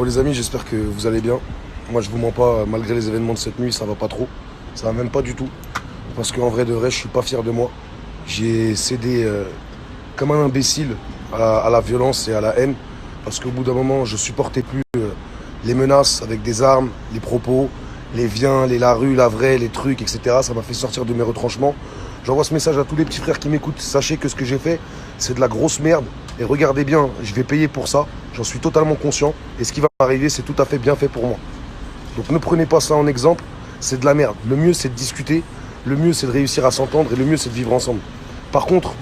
Bon, les amis, j'espère que vous allez bien. Moi, je vous mens pas, malgré les événements de cette nuit, ça va pas trop. Ça va même pas du tout. Parce qu'en vrai de vrai, je suis pas fier de moi. J'ai cédé comme un imbécile à la violence et à la haine. Parce qu'au bout d'un moment, je supportais plus les menaces avec des armes, les propos, les viens, les la rue, la vraie, les trucs, etc. Ça m'a fait sortir de mes retranchements. J'envoie ce message à tous les petits frères qui m'écoutent. Sachez que ce que j'ai fait, c'est de la grosse merde. Et regardez bien, je vais payer pour ça. J'en suis totalement conscient. Et ce qui va m'arriver, c'est tout à fait bien fait pour moi. Donc ne prenez pas ça en exemple. C'est de la merde. Le mieux, c'est de discuter. Le mieux, c'est de réussir à s'entendre. Et le mieux, c'est de vivre ensemble. Par contre,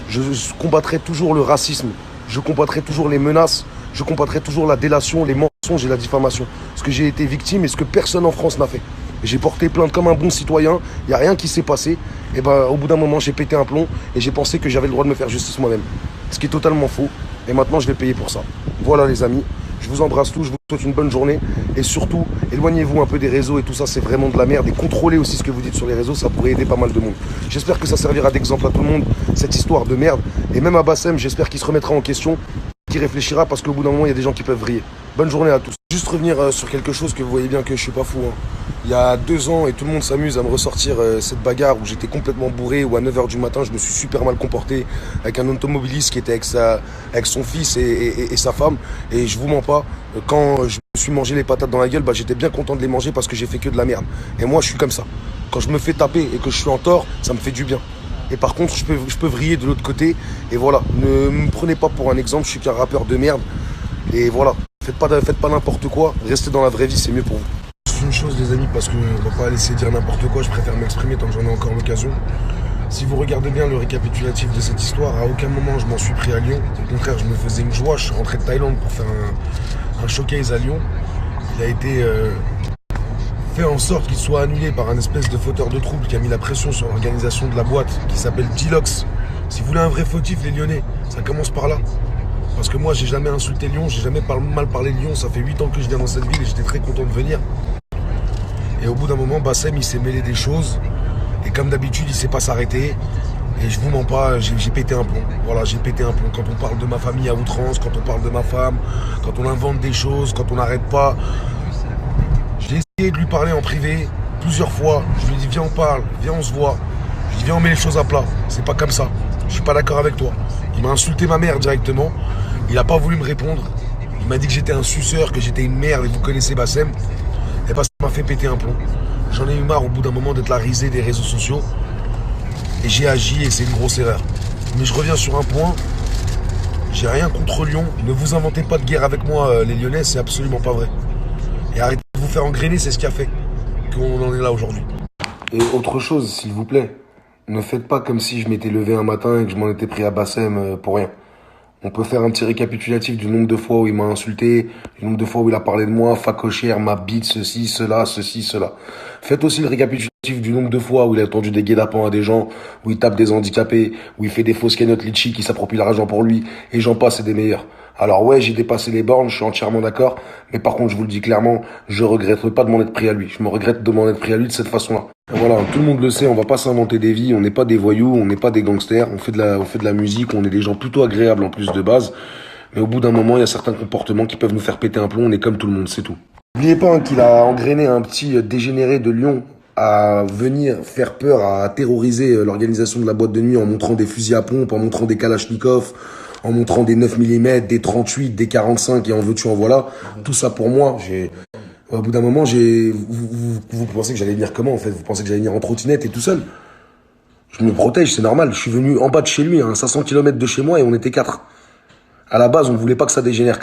je combattrai toujours le racisme. Je combattrai toujours les menaces. Je combattrai toujours la délation, les mensonges et la diffamation. Ce que j'ai été victime et ce que personne en France n'a fait. J'ai porté plainte comme un bon citoyen, il n'y a rien qui s'est passé. Et ben, au bout d'un moment, j'ai pété un plomb et j'ai pensé que j'avais le droit de me faire justice moi-même. Ce qui est totalement faux. Et maintenant, je vais payer pour ça. Voilà les amis, je vous embrasse tous, je vous souhaite une bonne journée. Et surtout, éloignez-vous un peu des réseaux et tout ça, c'est vraiment de la merde. Et contrôlez aussi ce que vous dites sur les réseaux, ça pourrait aider pas mal de monde. J'espère que ça servira d'exemple à tout le monde, cette histoire de merde. Et même à Bassem, j'espère qu'il se remettra en question, qu'il réfléchira, parce qu'au bout d'un moment, il y a des gens qui peuvent vriller. Bonne journée à tous. Juste revenir sur quelque chose que vous voyez bien que je suis pas fou. Il y a 2 ans, et tout le monde s'amuse à me ressortir cette bagarre où j'étais complètement bourré, où à 9 h du matin, je me suis super mal comporté avec un automobiliste qui était avec son fils et sa femme. Et je vous mens pas, quand je me suis mangé les patates dans la gueule, j'étais bien content de les manger parce que j'ai fait que de la merde. Et moi, je suis comme ça. Quand je me fais taper et que je suis en tort, ça me fait du bien. Et par contre, je peux vriller de l'autre côté. Et voilà, ne me prenez pas pour un exemple, je suis qu'un rappeur de merde. Et voilà, faites pas n'importe quoi, restez dans la vraie vie, c'est mieux pour vous. C'est une chose les amis, parce qu'on ne va pas laisser dire n'importe quoi, je préfère m'exprimer tant que j'en ai encore l'occasion. Si vous regardez bien le récapitulatif de cette histoire, à aucun moment je m'en suis pris à Lyon. Au contraire, je me faisais une joie, je suis rentré de Thaïlande pour faire un showcase à Lyon. Il a été fait en sorte qu'il soit annulé par un espèce de fauteur de trouble qui a mis la pression sur l'organisation de la boîte, qui s'appelle Dilox. Si vous voulez un vrai fautif, les Lyonnais, ça commence par là. Parce que moi, j'ai jamais insulté Lyon, j'ai jamais mal parlé de Lyon. Ça fait 8 ans que je viens dans cette ville et j'étais très content de venir. Et au bout d'un moment, Bassem, il s'est mêlé des choses. Et comme d'habitude, il sait pas s'arrêter. Et je vous mens pas, j'ai pété un plomb. Voilà, j'ai pété un plomb. Quand on parle de ma famille à outrance, quand on parle de ma femme, quand on invente des choses, quand on n'arrête pas. J'ai essayé de lui parler en privé plusieurs fois. Je lui ai dit, viens, on parle, viens, on se voit. Je lui ai dit, viens, on met les choses à plat. C'est pas comme ça. Je suis pas d'accord avec toi. Il m'a insulté ma mère directement. Il n'a pas voulu me répondre. Il m'a dit que j'étais un suceur, que j'étais une merde, et vous connaissez Bassem. Et bah ça m'a fait péter un plomb. J'en ai eu marre au bout d'un moment d'être la risée des réseaux sociaux. Et j'ai agi et c'est une grosse erreur. Mais je reviens sur un point. J'ai rien contre Lyon. Ne vous inventez pas de guerre avec moi, les Lyonnais, c'est absolument pas vrai. Et arrêtez de vous faire engrainer, c'est ce qui a fait qu'on en est là aujourd'hui. Et autre chose, s'il vous plaît, ne faites pas comme si je m'étais levé un matin et que je m'en étais pris à Bassem pour rien. On peut faire un petit récapitulatif du nombre de fois où il m'a insulté, du nombre de fois où il a parlé de moi, facochère, ma bite, ceci, cela, ceci, cela. Faites aussi le récapitulatif du nombre de fois où il a tendu des guet-apens à des gens, où il tape des handicapés, où il fait des fausses cagnottes litchi qui s'approprient l'argent pour lui, et j'en passe et des meilleurs. Alors ouais, j'ai dépassé les bornes, je suis entièrement d'accord, mais par contre, je vous le dis clairement, je regrette pas de m'en être pris à lui. Je me regrette de m'en être pris à lui de cette façon-là. Voilà, tout le monde le sait, on va pas s'inventer des vies, on n'est pas des voyous, on n'est pas des gangsters, on fait de la musique, on est des gens plutôt agréables en plus de base. Mais au bout d'un moment, il y a certains comportements qui peuvent nous faire péter un plomb, on est comme tout le monde, c'est tout. N'oubliez pas qu'il a engrainé un petit dégénéré de Lyon à venir faire peur, à terroriser l'organisation de la boîte de nuit en montrant des fusils à pompe, en montrant des kalachnikovs, en montrant des 9 mm, des 38, des 45 et en veux-tu en voilà. Tout ça pour moi, au bout d'un moment, vous pensez que j'allais venir comment en fait? Vous pensez que j'allais venir en trottinette et tout seul? Je me protège, c'est normal. Je suis venu en bas de chez lui, à 500 km de chez moi et on était 4. À la base, on ne voulait pas que ça dégénère.